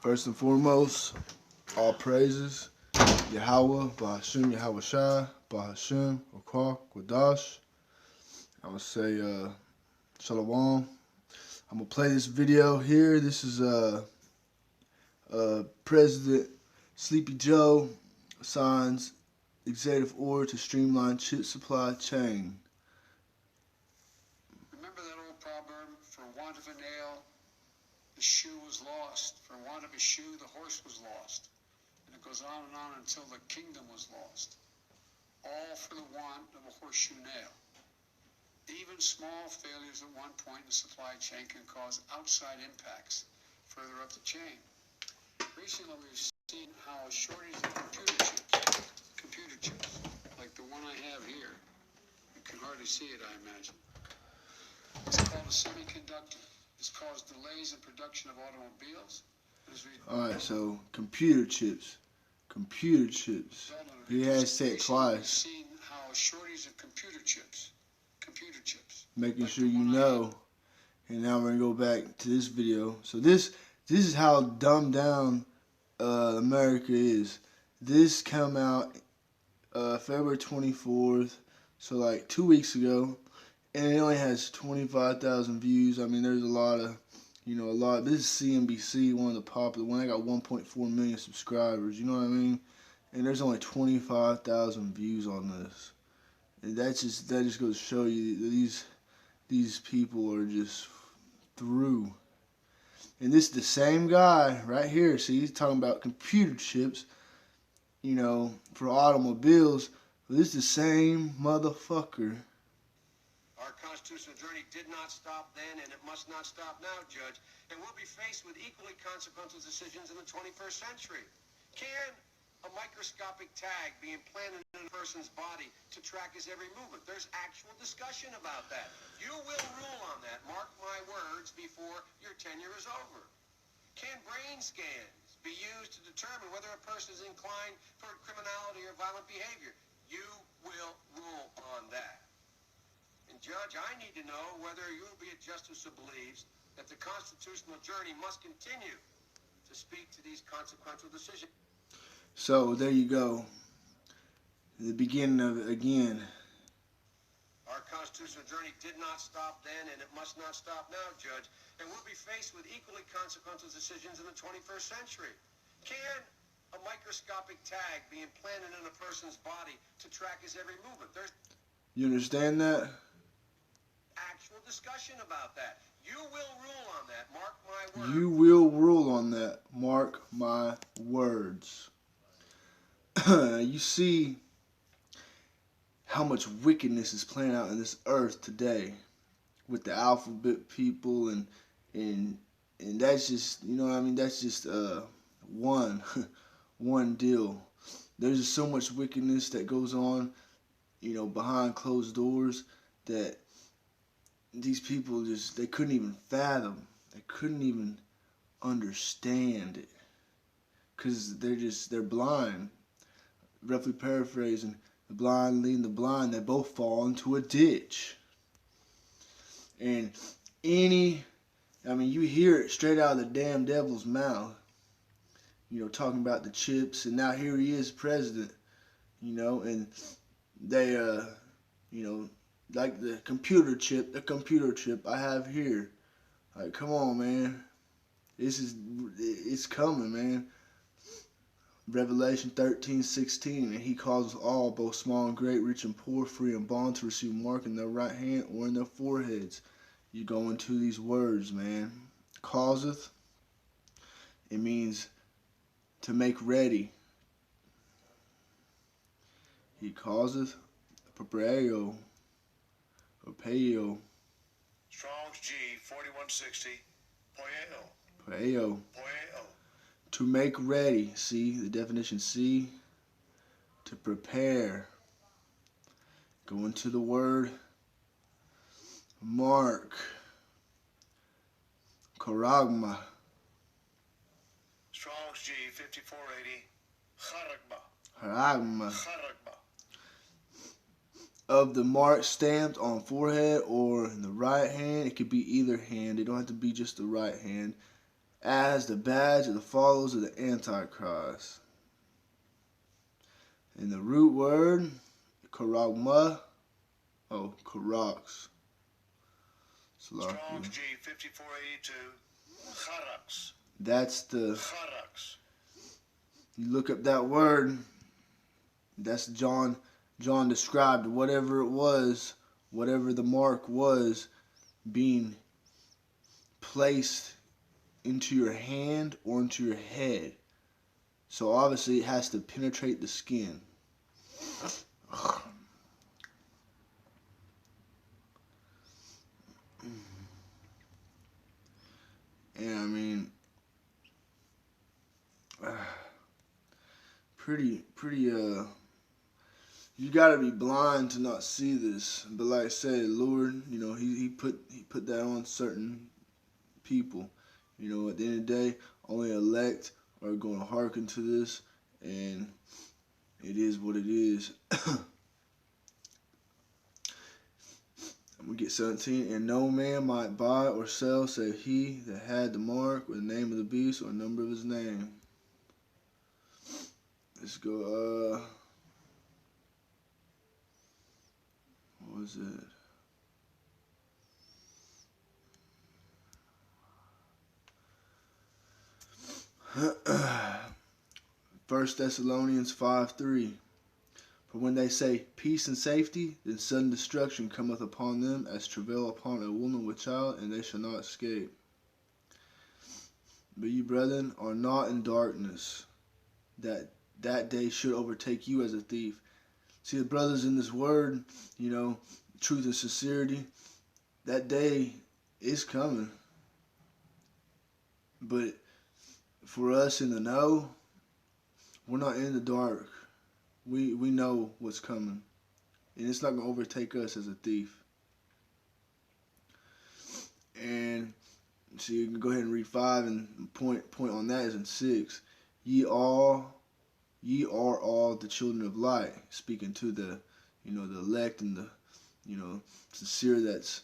First and foremost, all praises, YAHAWAH, BAHASHAM, YAHAWASHI, BAHASHAM, RACWAA, QADASH. I would say Shalom. I'm going to play this video here. This is President Sleepy Joe signs executive order to streamline chip supply chain. Remember that old proverb, for want of a nail, the shoe was lost. For want of a shoe, the horse was lost. And it goes on and on until the kingdom was lost. All for the want of a horseshoe nail. Even small failures at one point in the supply chain can cause outside impacts further up the chain. Recently, we've seen how a shortage of computer chips, like the one I have here, you can hardly see it, I imagine. It's called a semiconductor. It's caused delays in production of automobiles. Alright, so computer chips. He has said twice. We've seen how a shortage of computer chips. Making sure you know. And now we're gonna go back to this video. So this is how dumbed down America is. This came out February 24th, so like 2 weeks ago, and it only has 25,000 views. I mean, there's a lot of, this is CNBC, one of the popular one. I got 1.4 million subscribers, you know what I mean? And there's only 25,000 views on this. And that just goes to show you that these people are just through. And this is the same guy right here. See, he's talking about computer chips, for automobiles. But this is the same motherfucker. Our constitutional journey did not stop then, and it must not stop now, Judge. And we'll be faced with equally consequential decisions in the 21st century. Can a microscopic tag be implanted in a person's body to track his every movement? There's actual discussion about that. You will rule on that, mark my words, before your tenure is over. Can brain scans be used to determine whether a person is inclined toward criminality or violent behavior? You will rule on that. And Judge, I need to know whether you will be a justice who believes that the constitutional journey must continue to speak to these consequential decisions. So there you go. The beginning of it again. Our constitutional journey did not stop then, and it must not stop now, Judge. And we'll be faced with equally consequential decisions in the 21st century. Can a microscopic tag be implanted in a person's body to track his every movement? There's You understand that? actual discussion about that. You will rule on that. Mark my words. You will rule on that. Mark my words. You see how much wickedness is playing out in this earth today with the alphabet people, and that's just, that's just one deal. There's just so much wickedness that goes on, behind closed doors, that these people they couldn't even fathom. They couldn't even understand it, because they're blind. Roughly paraphrasing, the blind leading the blind, they both fall into a ditch. And you hear it straight out of the damn devil's mouth, talking about the chips, and now here he is, president, and they, like the computer chip I have here. Like, come on, man. It's coming, man. Revelation 13:16, and he causes all, both small and great, rich and poor, free and bond, to receive a mark in their right hand or in their foreheads. You go into these words, man. Causeth, it means to make ready. He causeth, preparo. Strong's G 4160. Poeo. To make ready. See the definition. See, to prepare. Go into the word mark. Karagma. Strong's G 5480. Haragma. Of the mark stamped on forehead or in the right hand. It could be either hand. It don't have to be just the right hand. as the badge of the followers of the Antichrist. And the root word, karagma, karax. Strong's G 5482, charax. That's the, Charax. you look up that word, that's John described whatever it was, whatever the mark was, being placed into your hand or into your head. So obviously it has to penetrate the skin. And I mean, pretty, you gotta be blind to not see this. But like I said, Lord, you know, he put that on certain people. You know, at the end of the day, only elect are going to hearken to this, and it is what it is. I'm going to get 17. And no man might buy or sell save he that had the mark or the name of the beast or the number of his name. Let's go, what was it? First Thessalonians 5:3. For when they say peace and safety, then sudden destruction cometh upon them as travail upon a woman with child, and they shall not escape. But ye, brethren, are not in darkness, that day should overtake you as a thief. See, the brothers in this word, you know, truth and sincerity, that day is coming. But for us in the know, we're not in the dark. We know what's coming. And it's not going to overtake us as a thief. And so you can go ahead and read 5, and point on that is in 6. Ye are all the children of light. Speaking to the, you know, the elect and the, you know, sincere that's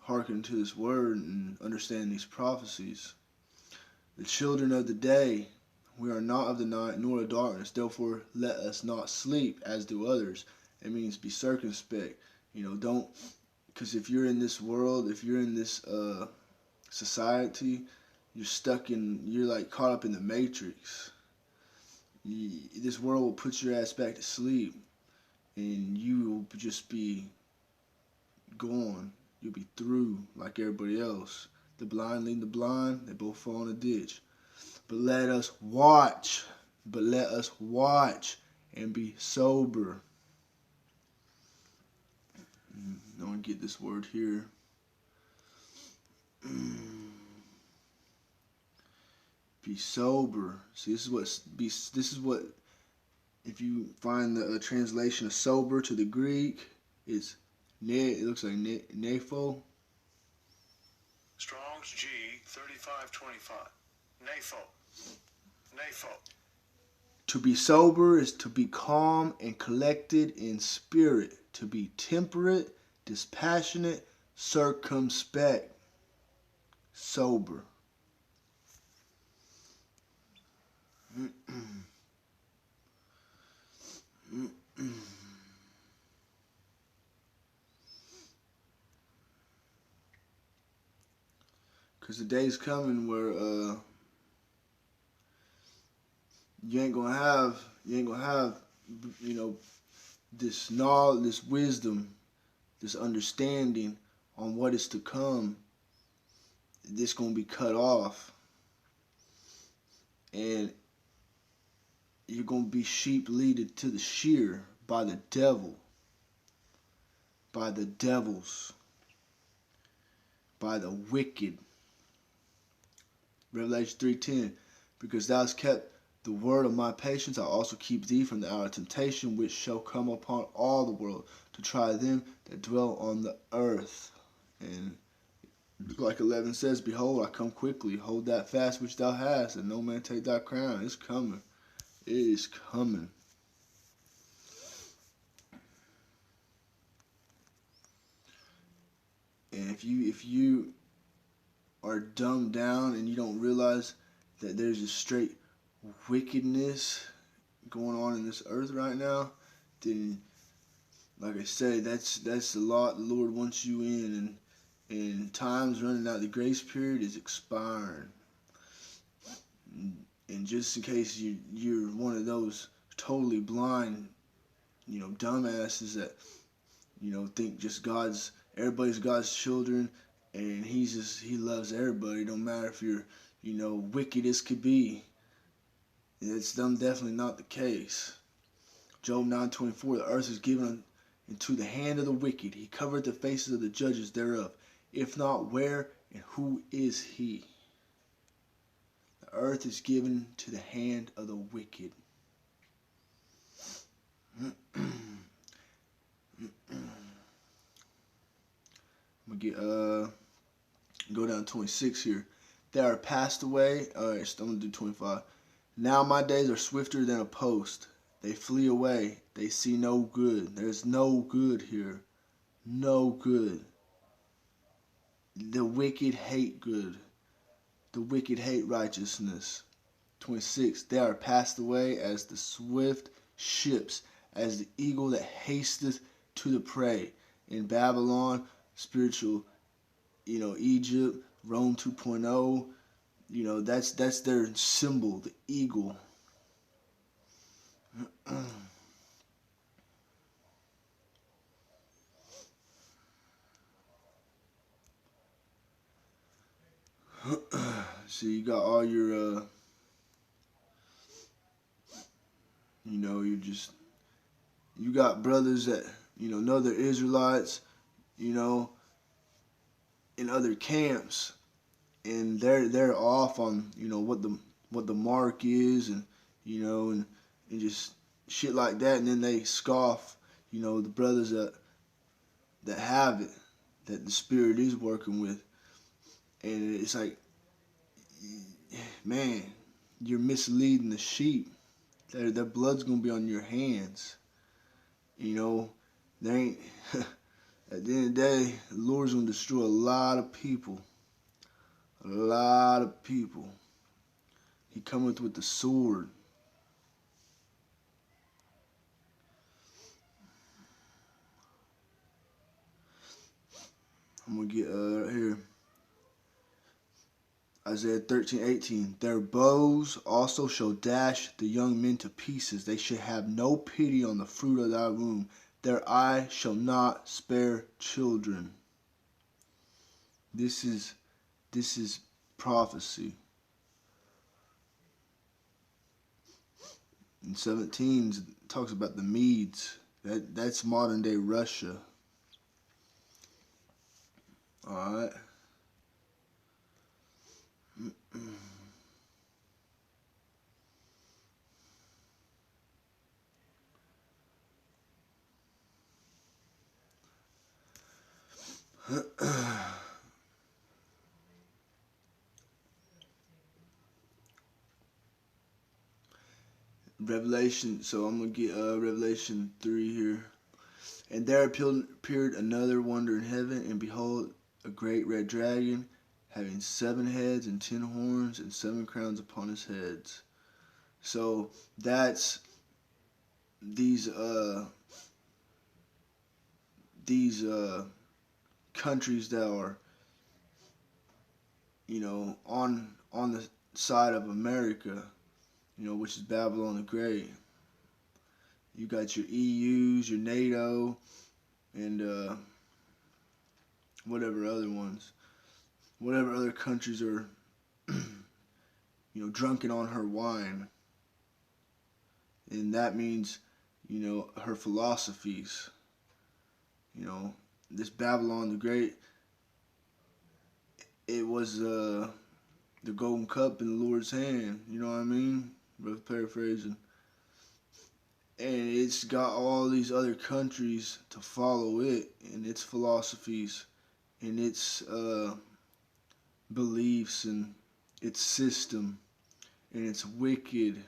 hearkening to this word and understanding these prophecies. The children of the day, we are not of the night nor of darkness, therefore let us not sleep as do others. It means be circumspect. You know, don't, because if you're in this world, if you're in this society, you're like caught up in the matrix. This world will put your ass back to sleep, and you will just be gone. You'll be through like everybody else. The blind lead the blind, they both fall in a ditch. But let us watch and be sober. I want to get this word here. Be sober. See, this is what, if you find the translation of sober to the Greek, it looks like nepho. Strong's G 3525. Nepho. To be sober is to be calm and collected in spirit, to be temperate, dispassionate, circumspect, sober. Because the day's coming where you ain't gonna have, you know, this knowledge, this wisdom, this understanding on what is to come. This gonna be cut off, and you're gonna be sheep leaded to the shear by the devil, by the devils, by the wicked. Revelation 3:10, because thou hast kept the word of my patience, I also keep thee from the hour of temptation, which shall come upon all the world, to try them that dwell on the earth. And like 11 says, behold, I come quickly. Hold that fast which thou hast, and no man take thy crown. It's coming. It is coming. And if you are dumbed down and you don't realize that there's a straight wickedness going on in this earth right now, then, like I said, that's the lot the Lord wants you in, and time's running out. The grace period is expiring. And just in case you're one of those totally blind, dumbasses that, think just everybody's God's children, and he loves everybody, no matter if you're, wicked as could be. It's definitely not the case. Job 9:24, the earth is given into the hand of the wicked. He covered the faces of the judges thereof. If not, where and who is he? The earth is given to the hand of the wicked. I'm gonna go down 26 here. They are passed away. Alright, so I'm gonna do 25. Now my days are swifter than a post. They flee away. They see no good. There's no good here. No good. The wicked hate good. The wicked hate righteousness. 26. They are passed away as the swift ships, as the eagle that hasteth to the prey. In Babylon, spiritual, Egypt, Rome 2.0, that's their symbol, the eagle. So you got all your, you got brothers that, know they're Israelites, in other camps, and they're off on, what the mark is, and, and just shit like that, and then they scoff, the brothers that have it, that the Spirit is working with. And it's like, man, you're misleading the sheep. Their blood's gonna be on your hands. There ain't. At the end of the day, the Lord's gonna destroy a lot of people. A lot of people. He cometh with the sword. I'm gonna get right here. Isaiah 13:18. Their bows also shall dash the young men to pieces. They shall have no pity on the fruit of thy womb. Their eye shall not spare children. This is prophecy. In 17 it talks about the Medes. That's modern day Russia. Alright. Revelation, so I'm going to get Revelation 3 here. And there appeared another wonder in heaven, and behold, a great red dragon, having 7 heads and 10 horns and 7 crowns upon his heads. So that's these countries that are, on the side of America, which is Babylon the Great. You got your EUs, your NATO, and whatever other countries are, drunken on her wine. And that means, her philosophies. This Babylon the Great, it was the golden cup in the Lord's hand, you know what I mean? Rough paraphrasing. And it's got all these other countries to follow it and its philosophies and its beliefs and its system, and it's wicked.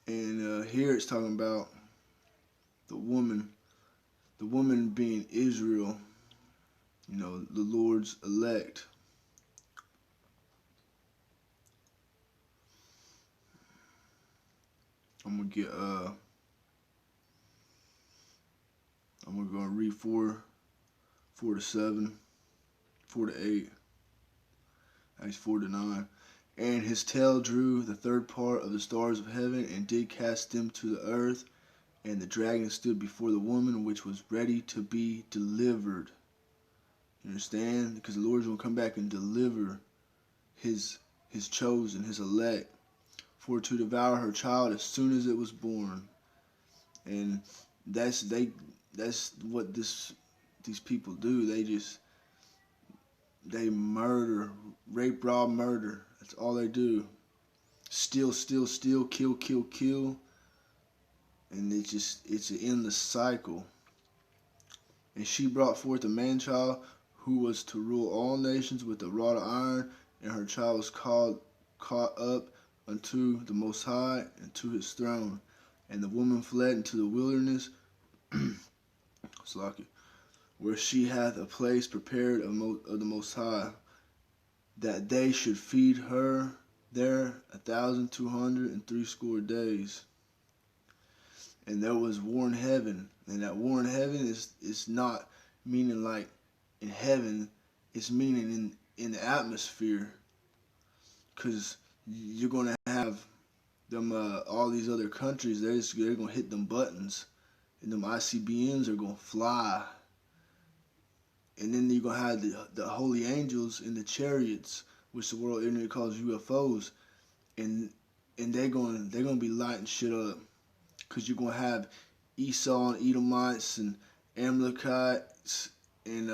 And here it's talking about the woman being Israel, you know, the Lord's elect. I'm gonna go and read 4 to 7, 4 to 8, actually 4 to 9. And his tail drew the third part of the stars of heaven, and did cast them to the earth. And the dragon stood before the woman, which was ready to be delivered. You understand? Because the Lord's going to come back and deliver his chosen, his elect, for to devour her child as soon as it was born. And that's what these people do. They murder, rape, rob, murder. That's all they do. Steal, steal, steal, kill, kill, kill. And it's an endless cycle. And she brought forth a man-child who was to rule all nations with a rod of iron, and her child was caught up unto the Most High and to his throne. And the woman fled into the wilderness, where she hath a place prepared of the Most High, that they should feed her there 1,260 days. And there was war in heaven. And that war in heaven is not meaning like in heaven. It's meaning in the atmosphere. Because you're going to have them, all these other countries, they're going to hit them buttons. And them ICBMs are going to fly. And then you're going to have the holy angels in the chariots, which the world internet calls UFOs. And they're going to be lighting shit up. Because you're going to have Esau and Edomites and Amalekites and,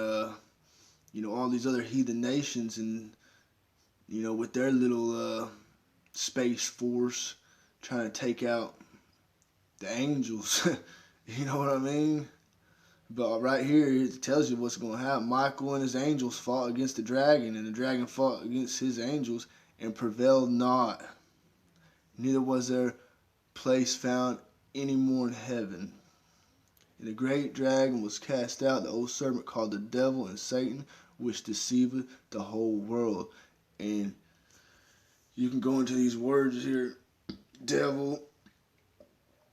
you know, all these other heathen nations, and, you know, with their little space force trying to take out the angels. You know what I mean? But right here, it tells you what's going to happen. Michael and his angels fought against the dragon, and the dragon fought against his angels and prevailed not. Neither was there place found any more in heaven. And the great dragon was cast out, the old serpent called the devil and Satan, which deceiveth the whole world. And you can go into these words here. Devil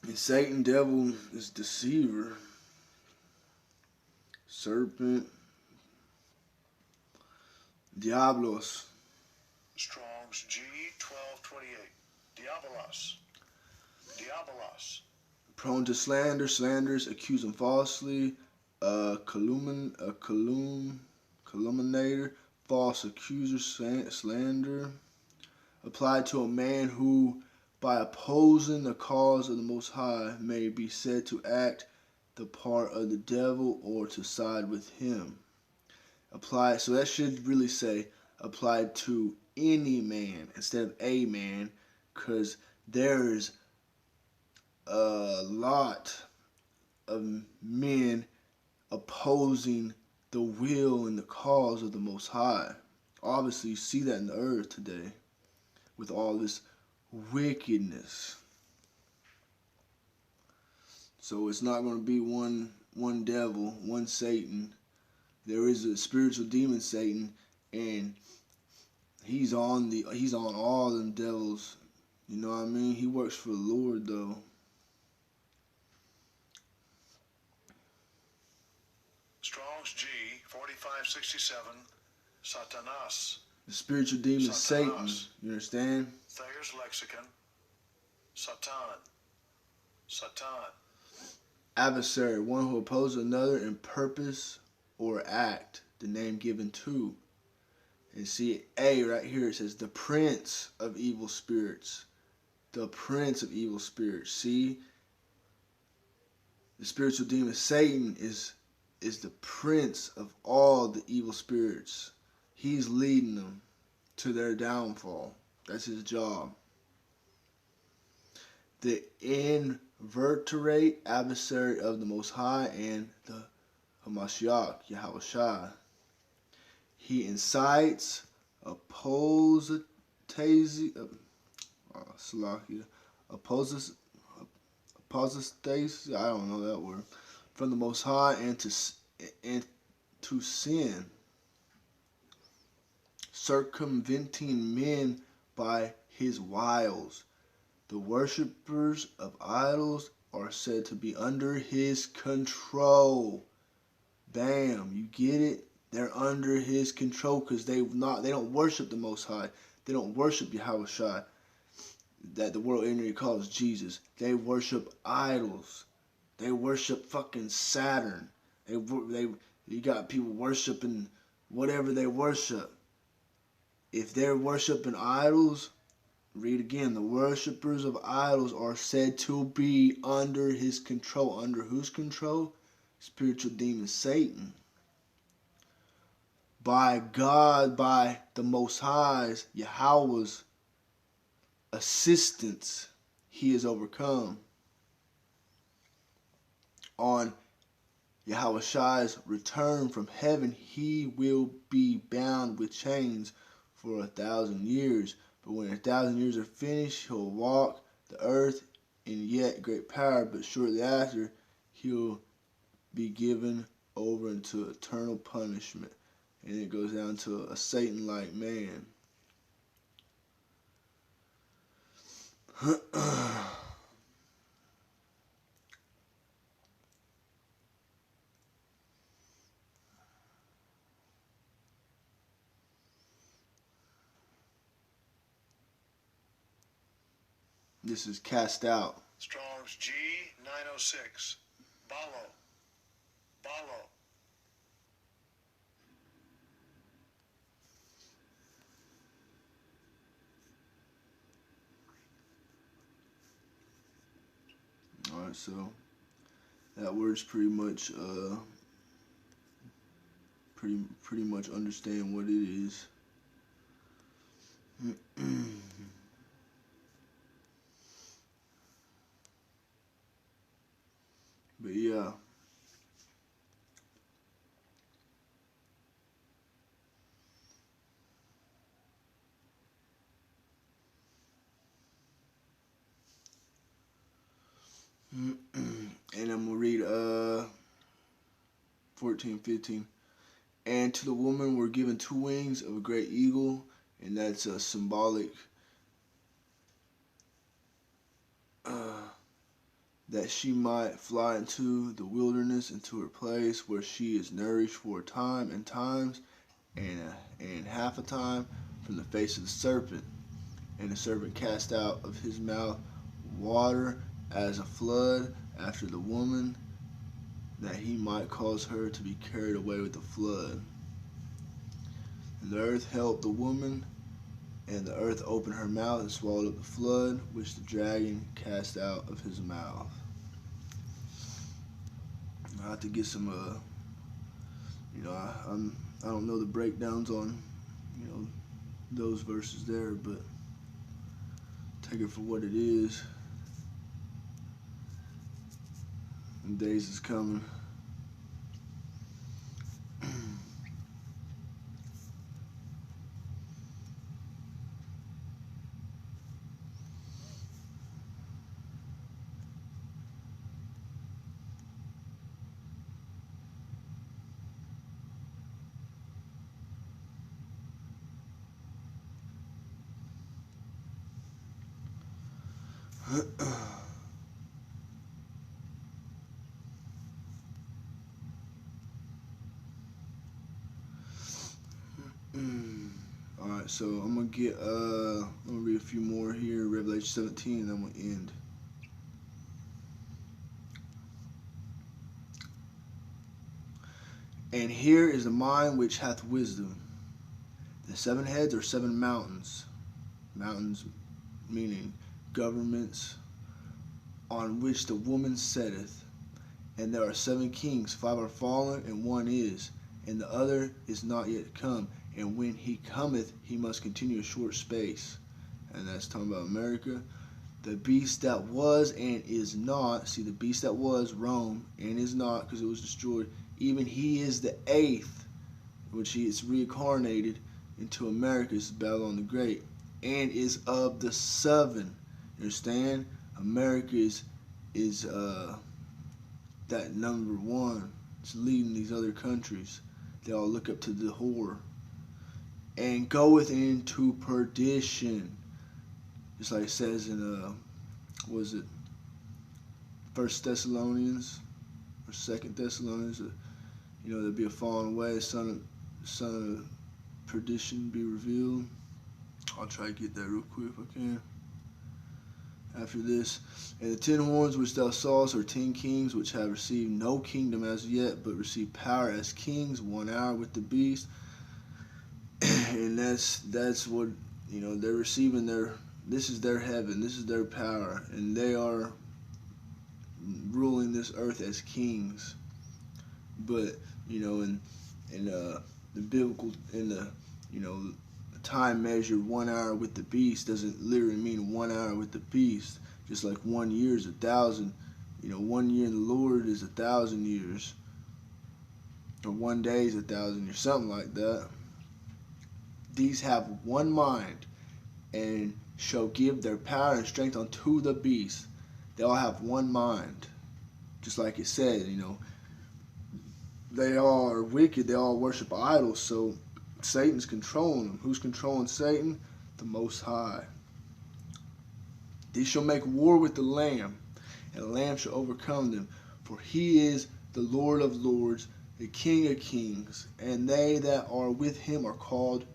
and Satan. Devil is deceiver. Serpent. Diablos. Strong's G 1228. Diabolos. Diabolos. Prone to slander, slanders, accuse him falsely, calumniator, false accuser, slander, applied to a man who, by opposing the cause of the Most High, may be said to act the part of the devil or to side with him. Applied, so that should really say applied to any man instead of a man, because there's a lot of men opposing the will and the cause of the Most High. Obviously, you see that in the earth today with all this wickedness. So it's not going to be one devil, one Satan. There is a spiritual demon Satan, and he's on all them devils. You know what I mean? He works for the Lord though. Strong's G 4567. Satanas. The spiritual demon Satan. Satanas. You understand? Thayer's lexicon. Satan. Satan. Adversary, one who opposes another in purpose or act, the name given to. And see, A right here, it says the prince of evil spirits. The prince of evil spirits. See, the spiritual demon Satan is the prince of all the evil spirits. He's leading them to their downfall. That's his job. The invertebrate adversary of the Most High and the Hamashiach, YAHAWASHI. He incites, opposes apostates, I don't know that word, from the Most High, and to sin, circumventing men by his wiles. The worshippers of idols are said to be under his control. Bam, you get it? They're under his control because they don't worship the Most High. They don't worship YAHAWASHI, that the world ignorantly calls Jesus. They worship idols. They worship fucking Saturn. You got people worshiping whatever they worship. If they're worshiping idols, read again. The worshippers of idols are said to be under his control. Under whose control? Spiritual demon Satan. By God, by the Most High's, Yahweh's assistance, he is overcome. On YAHAWASHI's return from heaven, he will be bound with chains for 1,000 years. But when 1,000 years are finished, he'll walk the earth in yet great power. But shortly after, he'll be given over into eternal punishment. And it goes down to a Satan-like man. This is cast out. Strong's G 906. Balo. Balo. Alright, so that word's pretty much pretty much understand what it is. But yeah. And I'm gonna read 14, 15. And to the woman were given 2 wings of a great eagle, and that's a symbolic that she might fly into the wilderness, into her place where she is nourished for a time and times and half a time from the face of the serpent. And the serpent cast out of his mouth water as a flood after the woman, that he might cause her to be carried away with the flood. And the earth helped the woman, and the earth opened her mouth and swallowed up the flood, which the dragon cast out of his mouth. I have to get some, I don't know the breakdowns on, those verses there, but take it for what it is. And days is coming. Alright, so I'm gonna read a few more here, Revelation 17, and I'm gonna end. And here is the mind which hath wisdom. The 7 heads are 7 mountains. Mountains meaning governments, on which the woman sitteth. And there are 7 kings, 5 are fallen, and 1 is, and the other is not yet come. And when he cometh, he must continue a short space. And that's talking about America. The beast that was and is not, see, the beast that was, Rome, and is not, because it was destroyed, even he is the 8th, which he is reincarnated into America, is Babylon the Great, and is of the 7. You understand? America is is that number one is leading these other countries. They all look up to the whore and goeth into perdition, just like it says in was it First Thessalonians or Second Thessalonians? There'll be a falling away, son of perdition be revealed. I'll try to get that real quick if I can. After this, and the 10 horns which thou sawest are 10 kings, which have received no kingdom as yet, but receive power as kings 1 hour with the beast. And that's what they're receiving. This is their heaven, this is their power, and they are ruling this earth as kings. But in the biblical, the time measured 1 hour with the beast doesn't literally mean 1 hour with the beast. Just like 1 year is 1,000. 1 year in the Lord is 1,000 years, or 1 day is 1,000 years, something like that. These have one mind, and shall give their power and strength unto the beast. They all have one mind, just like it said. They all are wicked. They all worship idols. So Satan's controlling them. Who's controlling Satan? The Most High. These shall make war with the Lamb, and the Lamb shall overcome them. For he is the Lord of lords, the King of kings, and they that are with him are called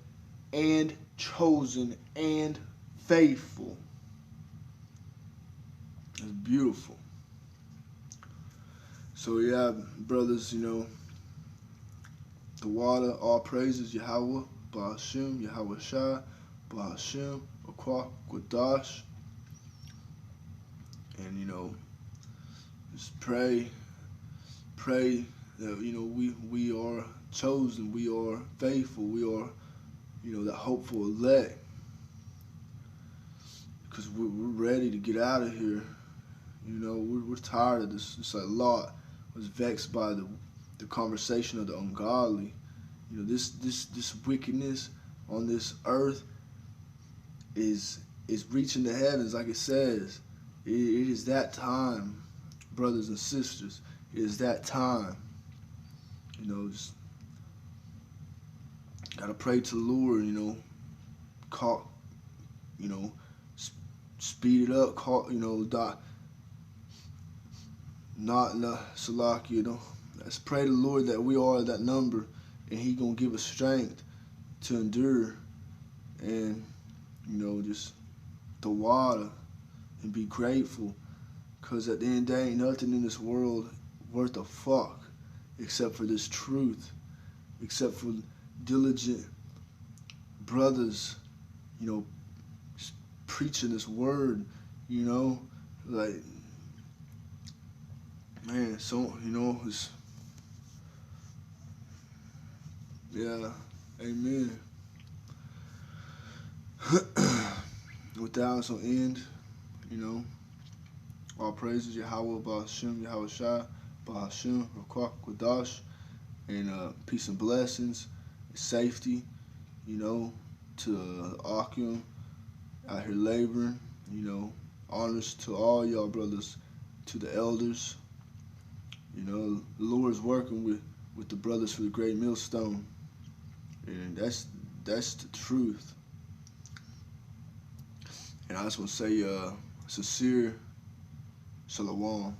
and chosen and faithful. It's beautiful. So yeah, brothers, the water, all praises, Yahawah, BAHASHAM, YAHAWASHI, BAHASHAM, RACWAA, QADASH. And just pray that we are chosen, we are faithful, we are that hopeful elect, because we're ready to get out of here. We're tired of this. It's like Lot was vexed by the conversation of the ungodly. This wickedness on this earth is reaching the heavens, like it says. It is that time, brothers and sisters. It is that time. Just gotta pray to the Lord. Call, speed it up. Call, not Salaki. Let's pray to the Lord that we are that number, and He gonna give us strength to endure, and just the water, and be grateful, because at the end of the day, ain't nothing in this world worth a fuck except for this truth, except for diligent brothers, preaching this word, like, man, so, it's, yeah, amen. With that, it's gonna end, all praises, Yahawah, BAHASHAM, YAHAWASHI, BAHASHAM, RACWAA, QADASH, and peace and blessings, safety, to Akim out here laboring, honors to all y'all brothers, to the elders. The Lord's working with the brothers for the great millstone, and that's the truth. And I just want to say sincere shalom.